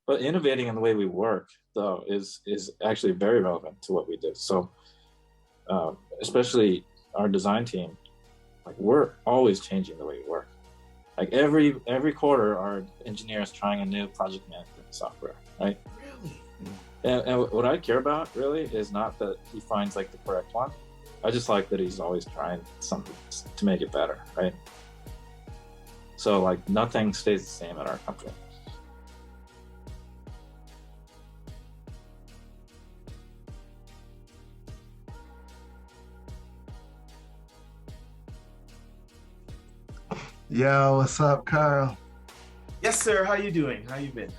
But innovating in the way we work, though, is actually very relevant to what we do. So, especially our design team, like we're always changing the way we work. Like every quarter, our engineer is trying a new project management software, right? Really? And what I care about really is not that he finds like the correct one. I just like that he's always trying something to make it better, right? So like nothing stays the same at our company. Yo, what's up, Carl? Yes, sir. How you doing? How you been?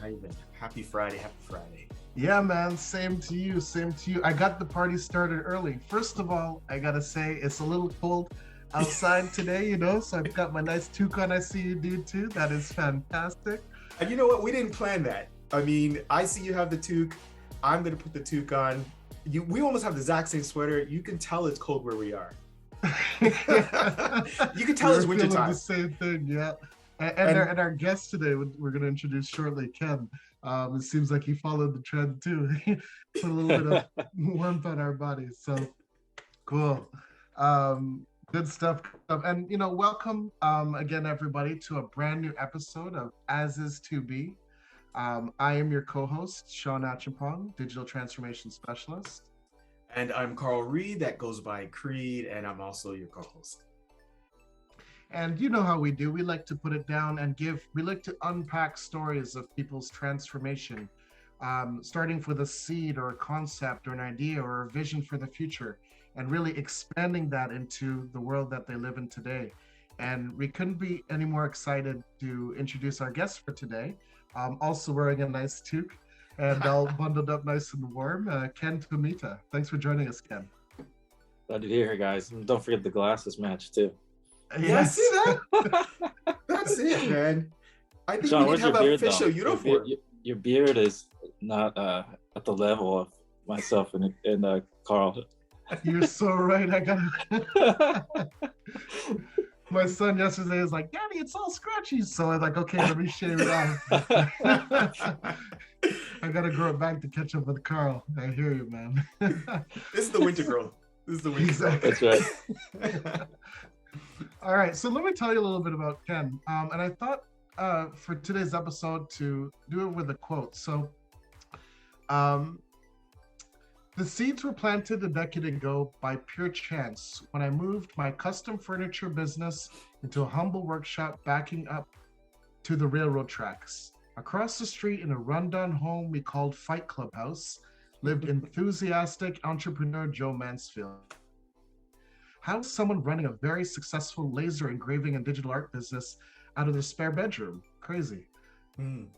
Happy Friday. Happy Friday. Yeah, man, same to you, same to you. I got the party started early. First of all, I gotta say, it's a little cold outside today, so I've got my nice toque on. I see you do too. That is fantastic. And you know what? We didn't plan that. I mean, I see you have the toque. I'm gonna put the toque on. We almost have the exact same sweater. You can tell it's cold where we are. You can tell it's wintertime. The same thing, yeah. And our guest today, we're going to introduce shortly, Ken. It seems like he followed the trend too. Put a little bit of warmth on our bodies. So cool. Good stuff. And welcome again, everybody, to a brand new episode of As Is To Be. I am your co-host, Shawn Acheampong, Digital Transformation Specialist. And I'm Carl Reid, that goes by Creed, and I'm also your co-host. And you know how we do. We like to put it down and we like to unpack stories of people's transformation, starting with a seed or a concept or an idea or a vision for the future, and really expanding that into the world that they live in today. And we couldn't be any more excited to introduce our guest for today, also wearing a nice toque and all bundled up nice and warm, Ken Tomita. Thanks for joining us, Ken. Glad to be here, guys. And don't forget the glasses match too. Yes. See that? That's it, man. I think Shawn, we need to have an official uniform. Your beard is not at the level of myself and Carl. You're so right. I gotta. My son yesterday was like, "Daddy, it's all scratchy." So I'm like, "Okay, let me shave it off." I gotta grow it back to catch up with Carl. I hear you, man. This is the winter growth. That's right. All right, so let me tell you a little bit about Ken. And I thought for today's episode to do it with a quote. So the seeds were planted a decade ago by pure chance when I moved my custom furniture business into a humble workshop backing up to the railroad tracks. Across the street in a rundown home we called Fight Club House lived enthusiastic entrepreneur Joe Mansfield. How is someone running a very successful laser engraving and digital art business out of their spare bedroom? Crazy.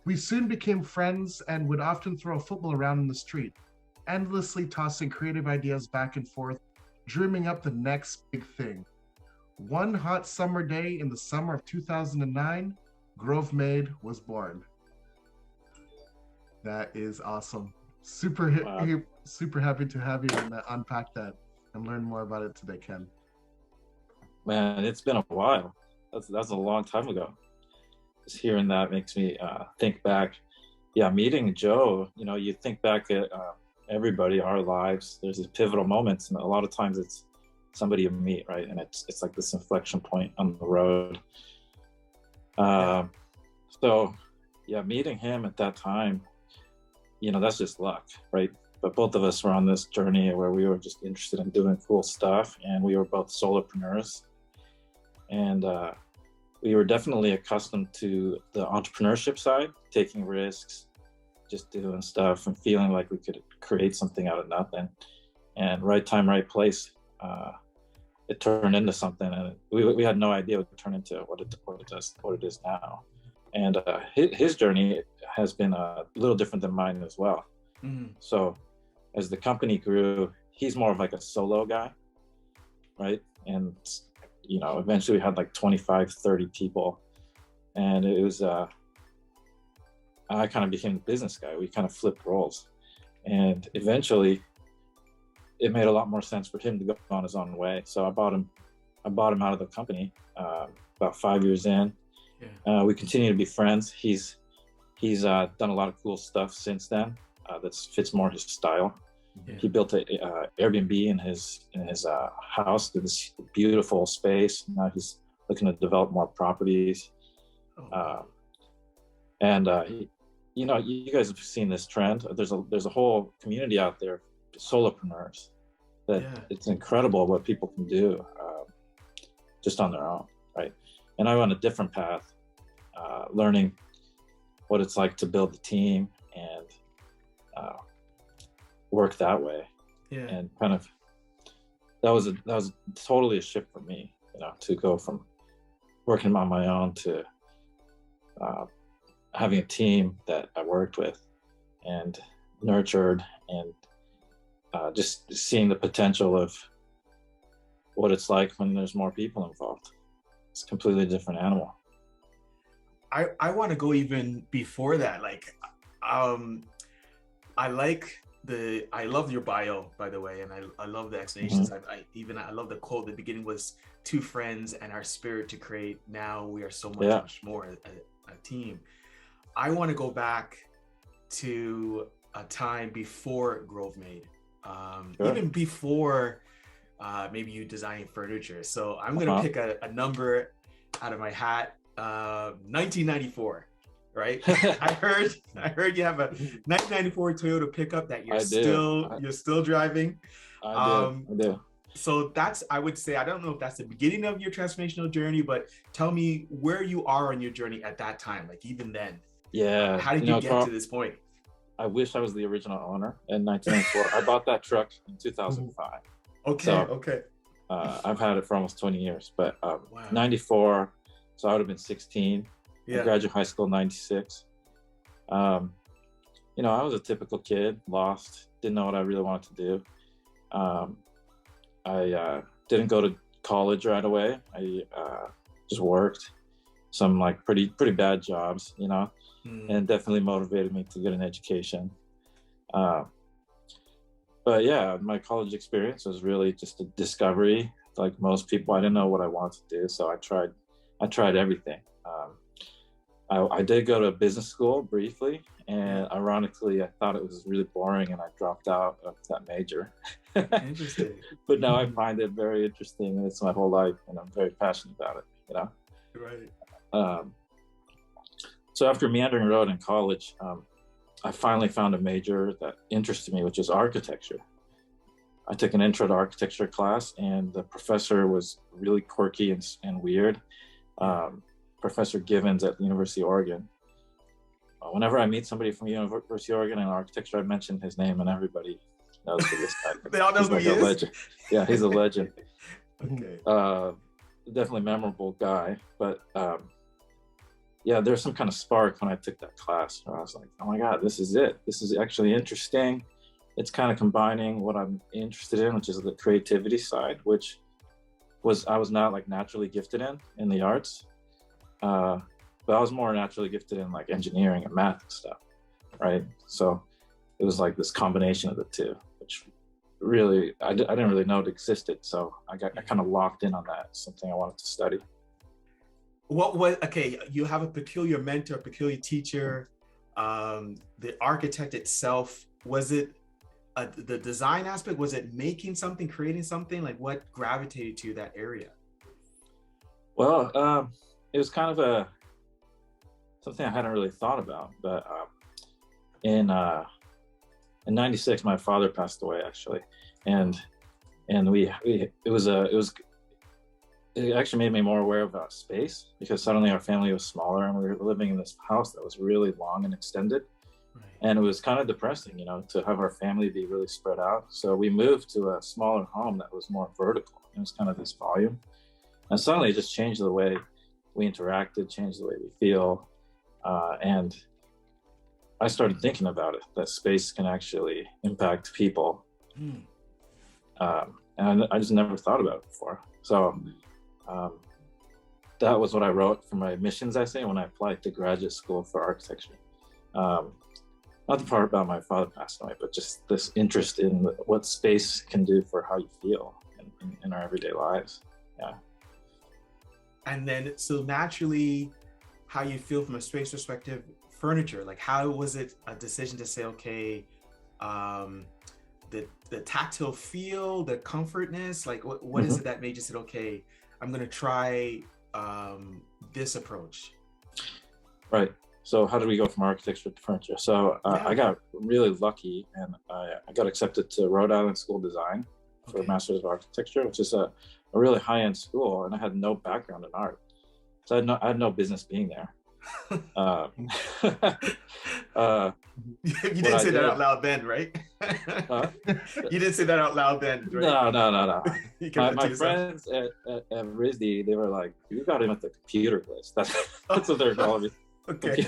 We soon became friends and would often throw a football around in the street, endlessly tossing creative ideas back and forth, dreaming up the next big thing. One hot summer day in the summer of 2009, Grovemade was born. That is awesome. Super happy to have you and unpack that and learn more about it today, Ken. Man, it's been a while. That's a long time ago. Just hearing that makes me think back. Yeah, meeting Joe, you think back at everybody, our lives, there's these pivotal moments, and a lot of times it's somebody you meet, right? And it's like this inflection point on the road. So yeah, meeting him at that time, that's just luck, right? But both of us were on this journey where we were just interested in doing cool stuff, and we were both solopreneurs. And we were definitely accustomed to the entrepreneurship side, taking risks, just doing stuff and feeling like we could create something out of nothing. And right time, right place, it turned into something, and we had no idea what it turned into, what it is now. And his journey has been a little different than mine as well. Mm-hmm. So as the company grew, he's more of like a solo guy, right? And eventually we had like 25, 30 people, and it was I kind of became the business guy. We kind of flipped roles, and eventually it made a lot more sense for him to go on his own way. So I bought him out of the company about 5 years in. Yeah. We continue to be friends. He's He's done a lot of cool stuff since then that fits more his style. Yeah. He built a Airbnb in his house, this beautiful space. Now he's looking to develop more properties. You know, you guys have seen this trend. There's a whole community out there, solopreneurs, that it's incredible what people can do just on their own, right? And I went a different path, learning what it's like to build the team and work that way. Yeah. And kind of that was totally a shift for me, you know, to go from working on my own to having a team that I worked with and nurtured, and just seeing the potential of what it's like when there's more people involved. It's a completely different animal. I want to go even before that. Like, I love your bio, by the way, and I love the explanations. I love the quote. The beginning was two friends and our spirit to create. Now we are so much more a team. I want to go back to a time before Grovemade, even before maybe you designing furniture. So I'm going to pick a number out of my hat. 1994, right? I heard you have a 1994 Toyota pickup that you're still driving. I do. So that's, I would say, I don't know if that's the beginning of your transformational journey, but tell me where you are on your journey at that time, like even then. Yeah. How did you get to this point? I wish I was the original owner in 1994. I bought that truck in 2005. Okay. I've had it for almost 20 years, but 94, so I would have been 16. I graduated high school in 96. You know, I was a typical kid, lost, didn't know what I really wanted to do. I didn't go to college right away. I just worked some like pretty bad jobs, you know, and definitely motivated me to get an education. But yeah, my college experience was really just a discovery. Like most people, I didn't know what I wanted to do, so I tried everything. I did go to business school briefly, and ironically, I thought it was really boring, and I dropped out of that major. Interesting. But now I find it very interesting, and it's my whole life, and I'm very passionate about it, you know? Right. So after meandering road in college, I finally found a major that interested me, which is architecture. I took an intro to architecture class, and the professor was really quirky and weird. Professor Givens at the University of Oregon. Whenever I meet somebody from University of Oregon in architecture, I mention his name, and everybody knows who this guy is. They all know who he is? Legend. Yeah, he's a legend. Okay. Definitely memorable guy, but yeah, there's some kind of spark when I took that class. I was like, oh my God, this is it. This is actually interesting. It's kind of combining what I'm interested in, which is the creativity side, which I was not like naturally gifted in the arts. But I was more naturally gifted in like engineering and math and stuff, right? So it was like this combination of the two, which really, I didn't really know it existed. So I kind of locked in on that, something I wanted to study. Okay, you have a peculiar mentor, peculiar teacher. The architect itself, was it the design aspect? Was it making something, creating something? Like what gravitated to that area? Well, it was kind of something I hadn't really thought about, but in '96, my father passed away actually, and it actually made me more aware about space, because suddenly our family was smaller and we were living in this house that was really long and extended. Right. And it was kind of depressing, you know, to have our family be really spread out. So we moved to a smaller home that was more vertical. It was kind of this volume. And suddenly it just changed the way we interacted, changed the way we feel. And I started thinking about it, that space can actually impact people. And I just never thought about it before. So that was what I wrote for my admissions essay when I applied to graduate school for architecture. Not the part about my father passing away, but just this interest in what space can do for how you feel in our everyday lives. Yeah. And then, so naturally, how you feel from a space perspective furniture? Like, how was it a decision to say, okay, the tactile feel, the comfortness, like what is it that made you say, okay, I'm gonna try this approach? Right. So how did we go from architecture to furniture? So I got really lucky, and I got accepted to Rhode Island School of Design for a Master's of Architecture, which is a really high-end school, and I had no background in art, so I had no business being there. You didn't say that out loud then, right? You didn't say that out loud then, right? No. My friends at RISD, they were like, "You got him at the computer list." That's what they're calling me. Okay.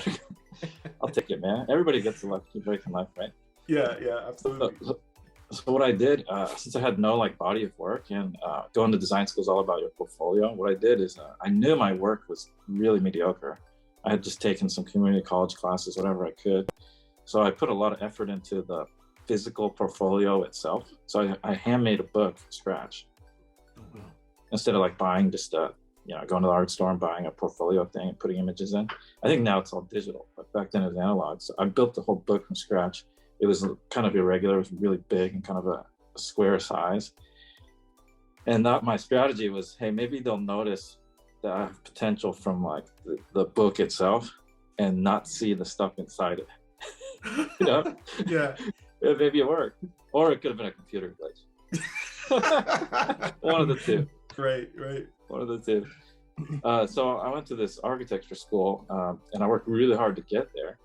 I'll take it, man. Everybody gets a lucky break in life, right? Yeah, absolutely. So what I did, since I had no like body of work, and going to design school is all about your portfolio, what I did is I knew my work was really mediocre. I had just taken some community college classes, whatever I could. So I put a lot of effort into the physical portfolio itself. So I handmade a book from scratch. Oh, wow. Instead of like buying just going to the art store and buying a portfolio thing and putting images in. I think now it's all digital, but back then it was analog. So I built the whole book from scratch. It was kind of irregular. It was really big and kind of a square size. And that my strategy was, hey, maybe they'll notice that I have potential from like the book itself and not see the stuff inside it. Yeah. Maybe it worked. Or it could have been a computer glitch. One of the two. Right. One of the two. So I went to this architecture school, and I worked really hard to get there.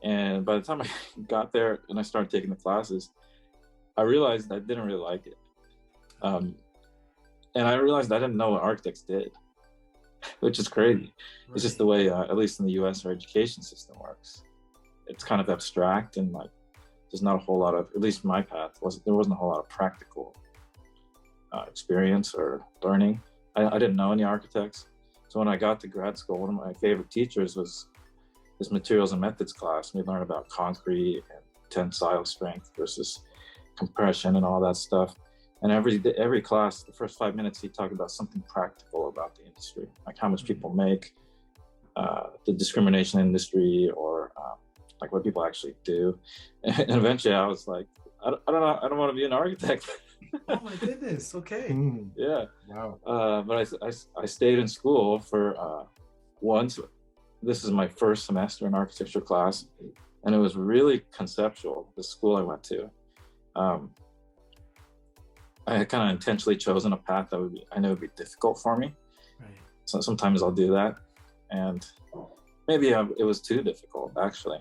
And by the time I got there and I started taking the classes, I realized I didn't really like it. And I realized I didn't know what architects did, which is crazy. Right. It's just the way, at least in the US, our education system works. It's kind of abstract, and like there's not a whole lot of, at least my path, there wasn't a whole lot of practical experience or learning. I didn't know any architects. So when I got to grad school, one of my favorite teachers was this materials and methods class. We learned about concrete and tensile strength versus compression and all that stuff. And every class, the first 5 minutes, he talked about something practical about the industry, like how much people make, the discrimination industry, or like what people actually do. And eventually I was like, I don't know, I don't want to be an architect. Oh my goodness. Okay. Yeah. Wow. But I stayed in school for once. This is my first semester in architecture class, and it was really conceptual, the school I went to. I had kind of intentionally chosen a path that I know would be difficult for me. Right. So sometimes I'll do that, and maybe it was too difficult, actually.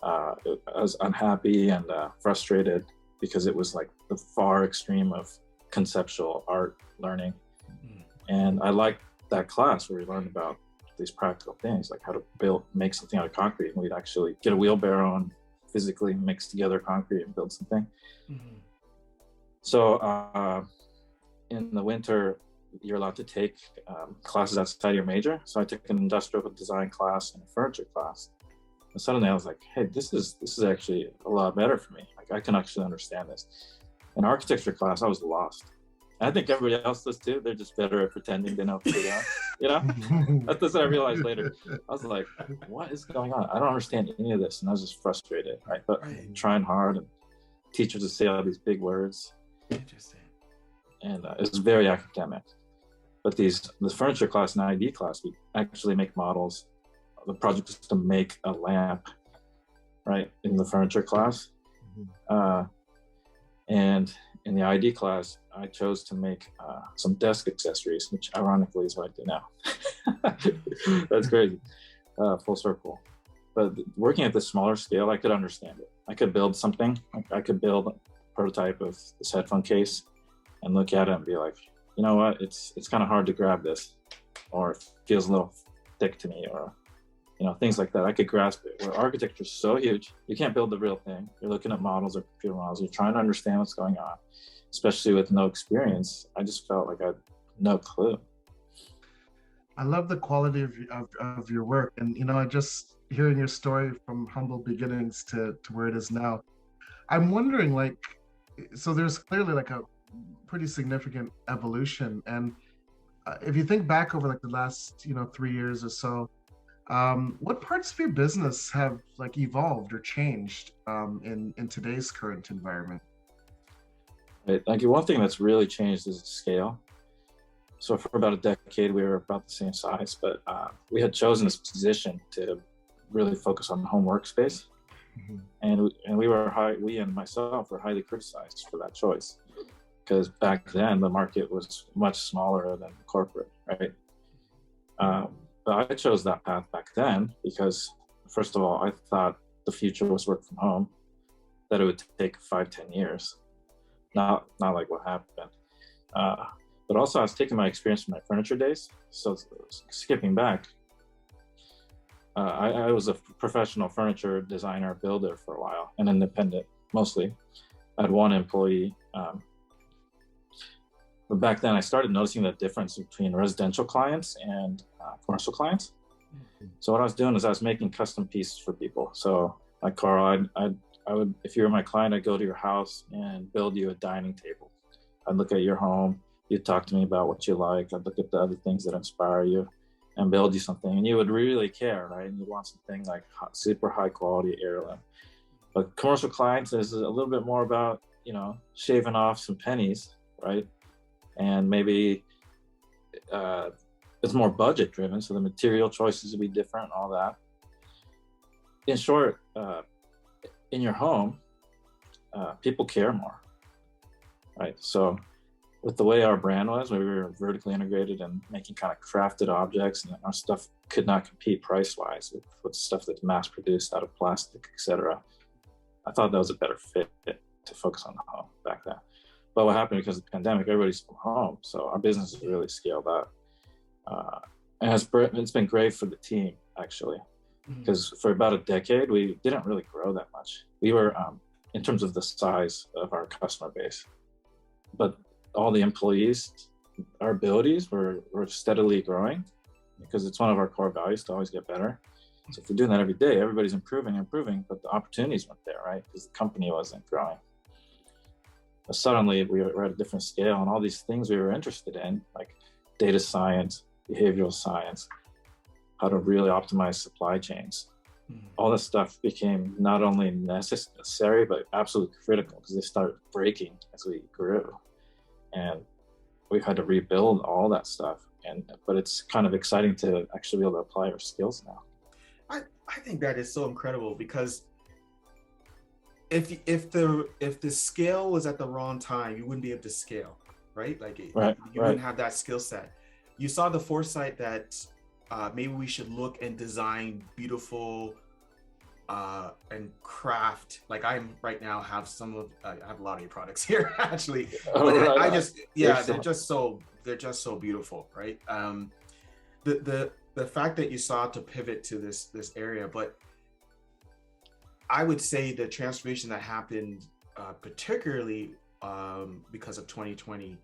I was unhappy and frustrated because it was like the far extreme of conceptual art learning. And I liked that class where we learned about these practical things, like how to make something out of concrete. And we'd actually get a wheelbarrow and physically mix together concrete and build something. So in the winter, you're allowed to take classes outside your major. So I took an industrial design class and a furniture class. And suddenly I was like, hey, this is actually a lot better for me. Like I can actually understand this. In architecture class, I was lost. I think everybody else does too. They're just better at pretending they know what they're doing. You know? That's what I realized later. I was like, what is going on? I don't understand any of this. And I was just frustrated. Right? But trying hard, and teachers would say all these big words. Interesting. And it was very academic. But the furniture class and ID class, we actually make models. The project was to make a lamp, right, in the furniture class. And in the ID class, I chose to make some desk accessories, which ironically is what I do now. That's crazy, full circle. But working at the smaller scale, I could understand it. I could build something. I could build a prototype of this headphone case and look at it and be like, you know what, it's kind of hard to grab this, or it feels a little thick to me, or things like that. I could grasp it. Where architecture is so huge, you can't build the real thing. You're looking at models or computer models. You're trying to understand what's going on, especially with no experience. I just felt like I had no clue. I love the quality of your work, and I just hearing your story from humble beginnings to where it is now. I'm wondering, like, so there's clearly like a pretty significant evolution, and if you think back over like the last 3 years or so, What parts of your business have like evolved or changed in today's current environment? Right? Like one thing that's really changed is the scale. So for about a decade, we were about the same size, but we had chosen this position to really focus on home workspace. Mhm. And we and myself were highly criticized for that choice, because back then the market was much smaller than corporate, right? But I chose that path back then because, first of all, I thought the future was work from home, that it would take 5, 10 years, not like what happened. But also, I was taking my experience from my furniture days. So skipping back, I was a professional furniture designer builder for a while, an independent mostly. I had one employee. But back then, I started noticing the difference between residential clients and commercial clients. So what I was doing is I was making custom pieces for people. So like Carl, I would, if you were my client, I'd go to your house and build you a dining table. I'd look at your home. You'd talk to me about what you like. I'd look at the other things that inspire you and build you something. And you would really care, right? And you want something like super high quality heirloom. But commercial clients is a little bit more about, shaving off some pennies, right? And maybe it's more budget driven, so the material choices will be different, all that. In short, in your home, people care more, right? So with the way our brand was, we were vertically integrated and making kind of crafted objects, and our stuff could not compete price-wise with stuff that's mass-produced out of plastic, etc. I thought that was a better fit to focus on the home back then. But what happened, because of the pandemic, everybody's from home, so our business has really scaled up. And it's been great for the team, actually, because for about a decade, we didn't really grow that much. We were, in terms of the size of our customer base, but all the employees, our abilities were steadily growing, because it's one of our core values to always get better. So if we're doing that every day, everybody's improving, but the opportunities weren't there, right? Because the company wasn't growing. But suddenly we were at a different scale, and all these things we were interested in, like data science, behavioral science, how to really optimize supply chains. All this stuff became not only necessary, but absolutely critical, because they started breaking as we grew. And we've had to rebuild all that stuff. But it's kind of exciting to actually be able to apply our skills now. I think that is so incredible, because if the scale was at the wrong time, you wouldn't be able to scale, right? Like you wouldn't have that skill set. You saw the foresight that maybe we should look and design beautiful and craft. Like I'm right now have I have a lot of your products here actually. I just they're just so beautiful, right? The fact that you saw to pivot to this area, but I would say the transformation that happened, particularly because of 2020,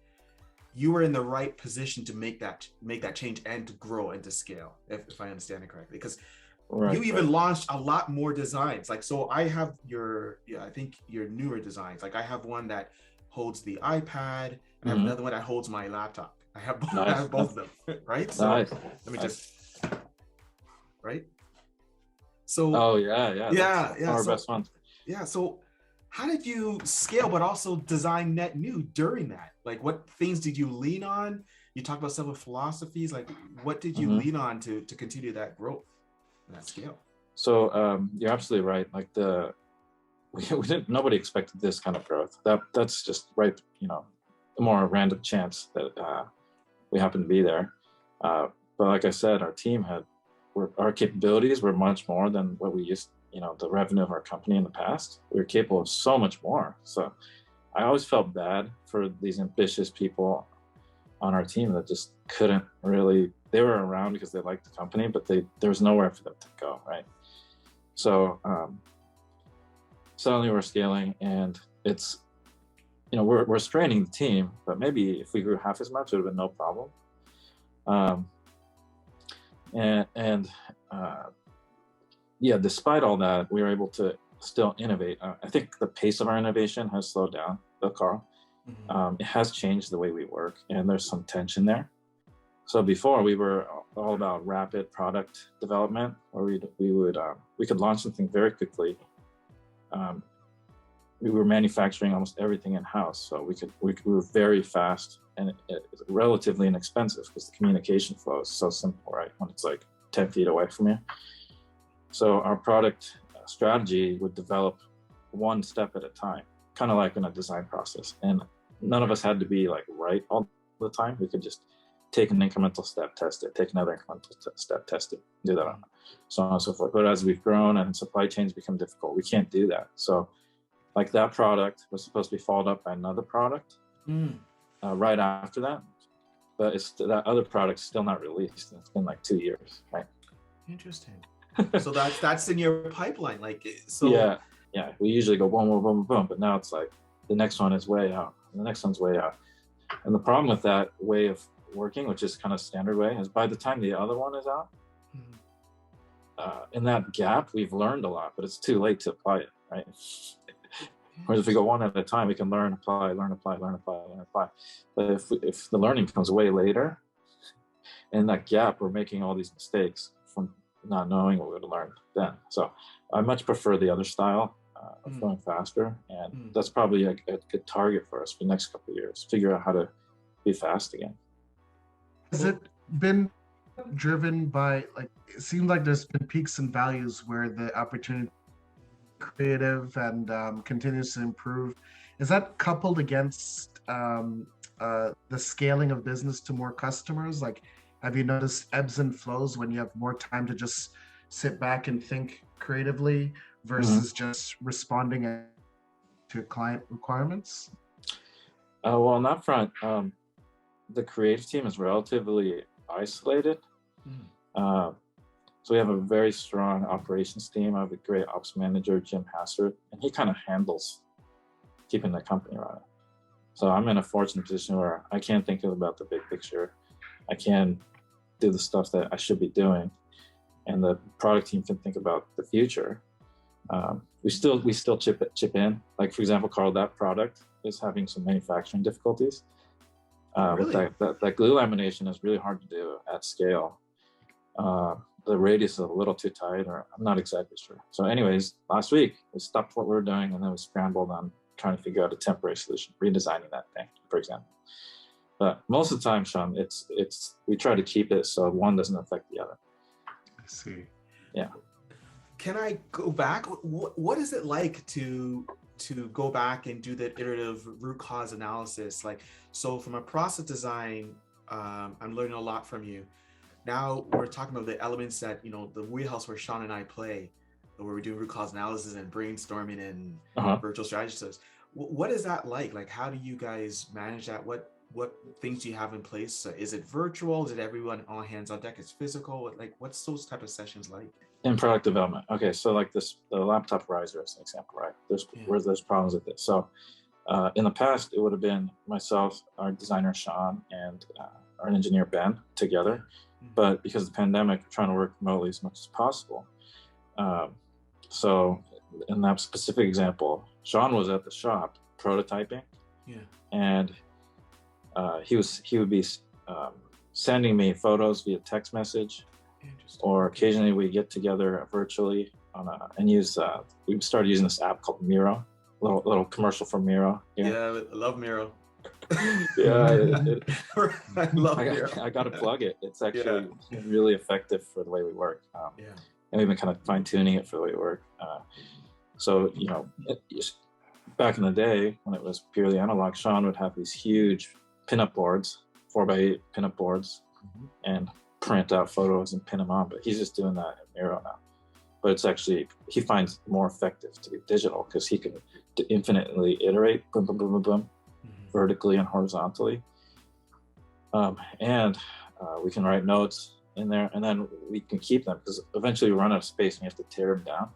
you were in the right position to make that change and to grow and to scale, if I understand it correctly. Because you even launched a lot more designs. Like, so I have I think your newer designs. Like I have one that holds the iPad, and I have another one that holds my laptop. I have both of them, right? So let me just, right? So yeah. Our best ones. Yeah. So how did you scale, but also design net new during that? Like, what things did you lean on? You talked about some of philosophies. Like, what did you lean on to continue that growth and that scale? So you're absolutely right. Like nobody expected this kind of growth. That's just right. A more random chance that we happened to be there. But like I said, our team our capabilities were much more than what we used, the revenue of our company in the past. We were capable of so much more. So I always felt bad for these ambitious people on our team that just couldn't really, they were around because they liked the company, but there was nowhere for them to go, right? So suddenly we're scaling, and it's, we're straining the team, but maybe if we grew half as much, it would have been no problem. Despite all that, we were able to still innovate. I think the pace of our innovation has slowed down, though, Carl. It has changed the way we work, and there's some tension there. So before, we were all about rapid product development, where we could launch something very quickly. We were manufacturing almost everything in house, so we were very fast and it's relatively inexpensive because the communication flow is so simple, right? When it's like 10 feet away from you. So our product strategy would develop one step at a time, kind of like in a design process. And none of us had to be like right all the time. We could just take an incremental step, test it, take another incremental step, test it, do that, so on and so forth. But as we've grown and supply chains become difficult, we can't do that. So like that product was supposed to be followed up by another product right after that. But that other product's still not released. It's been like 2 years, right? Interesting. So that's in your pipeline, like so. Yeah. We usually go boom, boom, boom, boom, but now it's like the next one is way out, and the next one's way out. And the problem with that way of working, which is kind of standard way, is by the time the other one is out, in that gap, we've learned a lot, but it's too late to apply it, right? Whereas if we go one at a time, we can learn, apply, learn, apply, learn, apply, learn, apply. But if the learning comes way later, in that gap, we're making all these mistakes from not knowing what we would have learned then. So I much prefer the other style of going faster, and that's probably a good target for us for the next couple of years. Figure out how to be fast again. Has it been driven by, like, it seems like there's been peaks and values where the opportunity creative and continues to improve? Is that coupled against the scaling of business to more customers? Like, have you noticed ebbs and flows when you have more time to just sit back and think creatively versus just responding to client requirements? Well, on that front, the creative team is relatively isolated. So we have a very strong operations team. I have a great ops manager, Jim Hassard, and he kind of handles keeping the company running. So I'm in a fortunate position where I can't think about the big picture. I can do the stuff that I should be doing, and the product team can think about the future. We still chip in. Like, for example, Carl, that product is having some manufacturing difficulties. Really? That glue lamination is really hard to do at scale. The radius is a little too tight, or I'm not exactly sure. So anyways, last week we stopped what we were doing and then we scrambled on trying to figure out a temporary solution, redesigning that thing, for example. But most of the time, Shawn, we try to keep it so one doesn't affect the other. I see. Yeah. Can I go back? What is it like to go back and do that iterative root cause analysis? Like, so from a process design, I'm learning a lot from you. Now we're talking about the elements that, the wheelhouse where Shawn and I play, where we're doing root cause analysis and brainstorming and virtual strategy stuff. What is that like? Like, how do you guys manage that? What things do you have in place? Is it virtual? Is it everyone all hands on deck? Is physical? What's those type of sessions like? In product development. Okay, so like the laptop riser as an example, right? There's problems with it. So in the past, it would have been myself, our designer Shawn, and our engineer Ben together. But because of the pandemic, we're trying to work remotely as much as possible. So in that specific example, Shawn was at the shop prototyping, and he would be sending me photos via text message, or occasionally we get together virtually and use. We started using this app called Miro, little commercial for Miro. Yeah, I love Miro. I love Miro. I got to plug it. It's actually really effective for the way we work. And we've been kind of fine tuning it for the way we work. So, back in the day when it was purely analog, Shawn would have these huge pinup boards, 4x8 pinup boards, and print out photos and pin them on. But he's just doing that in Miro now. But it's actually, he finds more effective to be digital because he can infinitely iterate, boom, boom, boom, boom, boom, vertically and horizontally. And we can write notes in there, and then we can keep them because eventually we run out of space and we have to tear them down,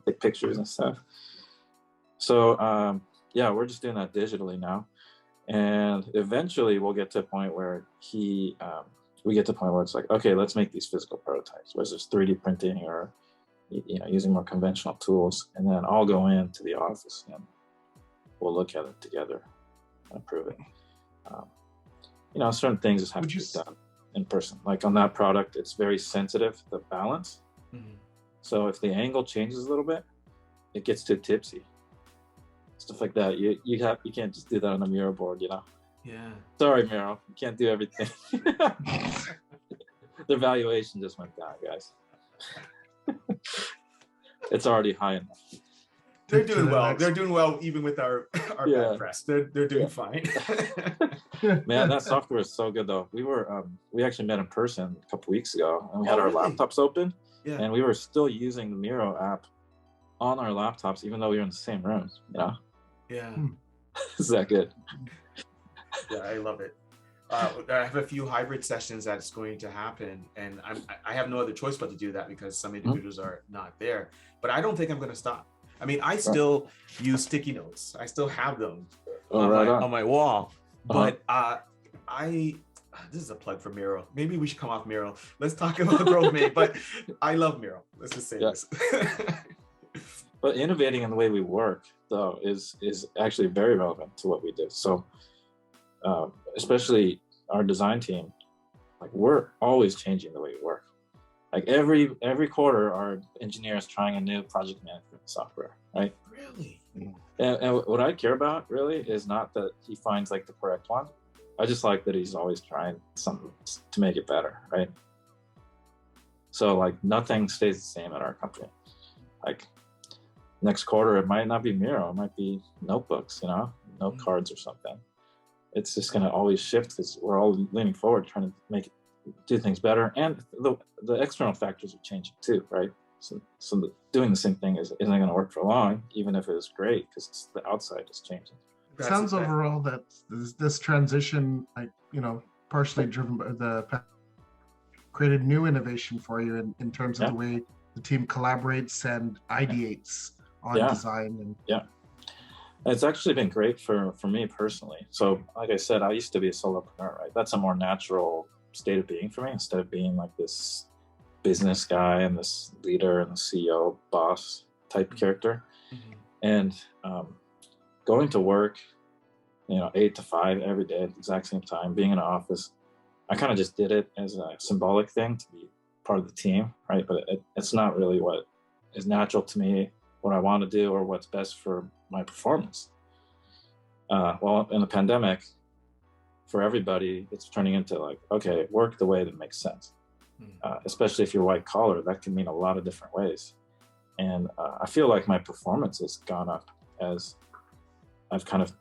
take pictures and stuff. So we're just doing that digitally now, and eventually we'll get to a point where we get to a point where it's like, okay, let's make these physical prototypes, whether it's 3D printing or using more conventional tools, and then I'll go into the office and we'll look at it together and approve it. Certain things just have to be done. in person. Like on that product, it's very sensitive, the balance. Mhm. So if the angle changes a little bit, it gets too tipsy. Stuff like that. You can't just do that on a mural board, you know. Yeah. Sorry, Miro, you can't do everything. Their valuation just went down, guys. It's already high enough. They're doing well. They're doing well even with our bad press. They're doing fine. Man, that software is so good though. We actually met in person a couple weeks ago, and we had our laptops open, and we were still using the Miro app on our laptops, even though we were in the same room. You know? Yeah. Is that good? Yeah, I love it. I have a few hybrid sessions that's going to happen, and I have no other choice but to do that because some individuals are not there. But I don't think I'm going to stop. I mean, I still use sticky notes. I still have them on my wall. But this is a plug for Miro. Maybe we should come off Miro. Let's talk about Grovemade. But I love Miro. Let's just say this. But innovating in the way we work, though, is actually very relevant to what we do. So, especially our design team, like we're always changing the way we work. Like every quarter, our engineer is trying a new project management software, right? Really? And what I care about really is not that he finds like the correct one. I just like that he's always trying something to make it better, right? So like nothing stays the same at our company. Like next quarter, it might not be Miro, it might be notebooks, you know, note cards or something. It's just going to always shift because we're all leaning forward, trying to do things better, and the external factors are changing too, right? So doing the same thing isn't going to work for long, even if it is great, because the outside is changing. It sounds overall that this transition, like, you know, partially driven by created new innovation for you in terms of the way the team collaborates and ideates on design. And it's actually been great for me personally. So like I said, I used to be a solopreneur, right? That's a more natural state of being for me, instead of being like this business guy and this leader and the CEO boss type character. And going to work, you know, 8 to 5 every day at the exact same time, being in an office, I kind of just did it as a symbolic thing to be part of the team, right? But it's not really what is natural to me, what I want to do, or what's best for my performance. Well, in the pandemic, for everybody, it's turning into like, okay, work the way that makes sense. Especially if you're white collar, that can mean a lot of different ways. And I feel like my performance has gone up as I've kind of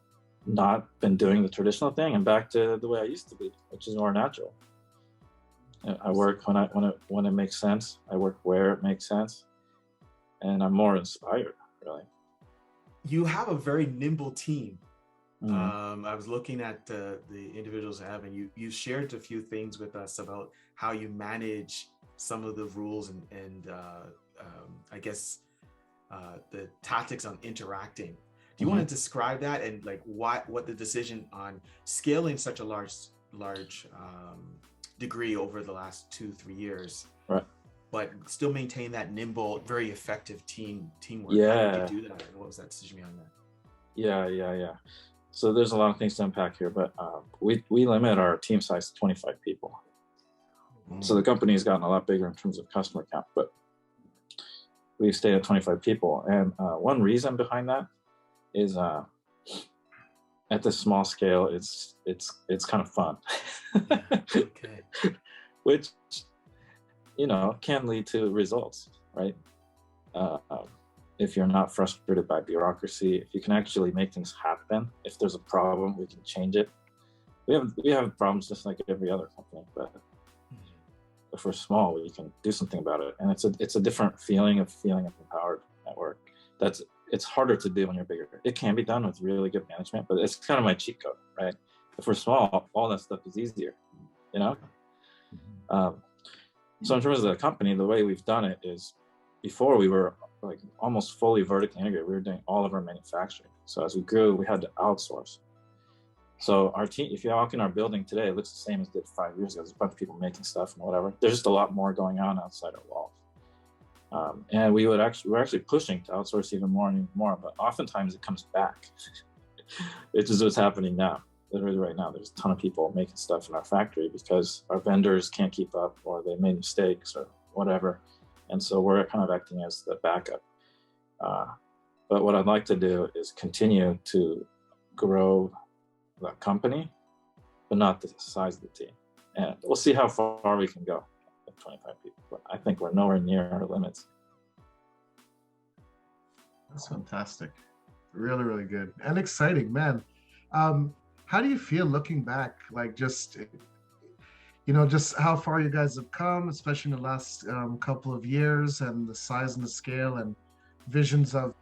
not been doing the traditional thing and back to the way I used to be, which is more natural. I work when it makes sense. I work where it makes sense, and I'm more inspired, really. You have a very nimble team. I was looking at the individuals I have, and you shared a few things with us about how you manage some of the rules and I guess the tactics on interacting. Do you want to describe that and like what the decision on scaling such a large degree over the last 2-3 years, right? But still maintain that nimble, very effective teamwork. Yeah. How did you do that? And what was that decision behind that? Yeah. So there's a lot of things to unpack here, but we limit our team size to 25 people. So the company has gotten a lot bigger in terms of customer count, but we've stayed at 25 people. And one reason behind that is at this small scale, it's kind of fun. Okay. Which, you know, can lead to results, right? If you're not frustrated by bureaucracy, if you can actually make things happen, if there's a problem, we can change it. We have problems just like every other company, but if we're small, we can do something about it. And it's a different feeling of empowered at work. It's harder to do when you're bigger. It can be done with really good management, but it's kind of my cheat code, right? If we're small, all that stuff is easier, you know? So in terms of the company, the way we've done it is, before we were like almost fully vertically integrated. We were doing all of our manufacturing. So as we grew, we had to outsource. So our team, if you walk in our building today, it looks the same as it did 5 years ago. There's a bunch of people making stuff and whatever. There's just a lot more going on outside our walls. And we're actually pushing to outsource even more and more, but oftentimes it comes back, which is what's happening now. literally right now, there's a ton of people making stuff in our factory because our vendors can't keep up or they made mistakes or whatever. And so we're kind of acting as the backup. But what I'd like to do is continue to grow the company, but not the size of the team. And we'll see how far we can go at 25 people. But I think we're nowhere near our limits. That's fantastic. Really, really good and exciting, man. How do you feel looking back? Like just, just how far you guys have come, especially in the last couple of years, and the size and the scale and visions of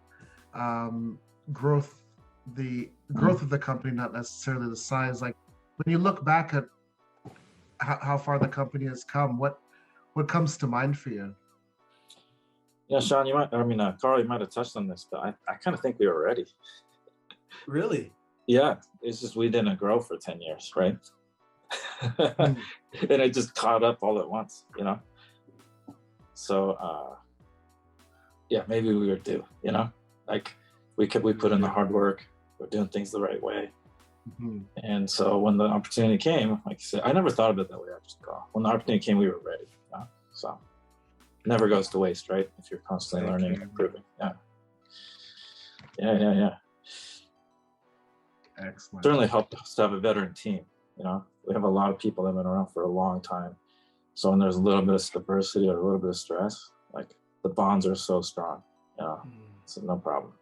growth, the growth of the company, not necessarily the size. Like when you look back at how far the company has come, what comes to mind for you? Yeah, Shawn, Carl, you might have touched on this, but I kind of think we were ready. Really? Yeah, it's just we didn't grow for 10 years, right? And it just caught up all at once, So, yeah, maybe we were due, like we put in the hard work, we're doing things the right way. And so when the opportunity came, like I said, I never thought of it that way, actually, Carl. When the opportunity came, we were ready. So never goes to waste, right? If you're constantly learning and improving. Yeah. Excellent. Certainly helped us to have a veteran team. We have a lot of people that have been around for a long time. So when there's a little bit of adversity or a little bit of stress, like the bonds are so strong. So no problem.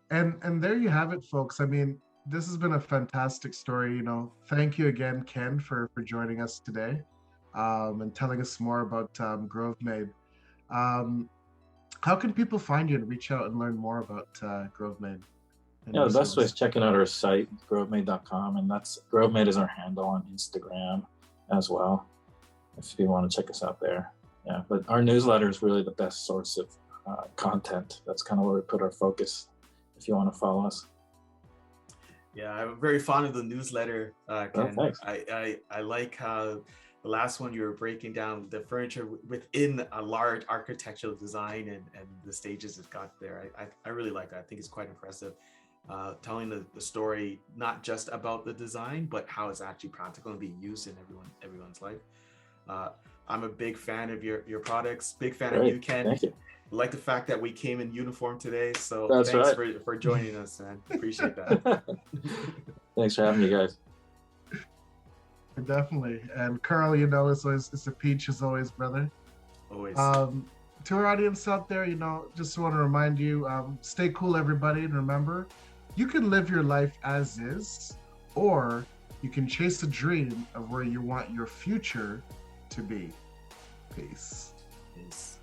And there you have it, folks. I mean, this has been a fantastic story. Thank you again, Ken, for joining us today, and telling us more about Grovemade. How can people find you and reach out and learn more about Grovemade? Yeah, the best way is checking out our site, grovemade.com, and Grovemade is our handle on Instagram as well, if you want to check us out there. Yeah, but our newsletter is really the best source of content. That's kind of where we put our focus, if you want to follow us. Yeah, I'm very fond of the newsletter, Ken. Oh, thanks. I like how the last one you were breaking down the furniture within a large architectural design and the stages it got there. I really like that. I think it's quite impressive. Telling the story not just about the design, but how it's actually practical and being used in everyone's life. I'm a big fan of your products. Big fan of you, Ken. Thank you. I like the fact that we came in uniform today. So That's thanks right. for joining us, man. Appreciate that. Thanks for having me, guys. Definitely. And Carl, it's a peach as always, brother. Always. To our audience out there, just want to remind you, stay cool, everybody. And remember, you can live your life as is, or you can chase a dream of where you want your future to be. Peace. Peace.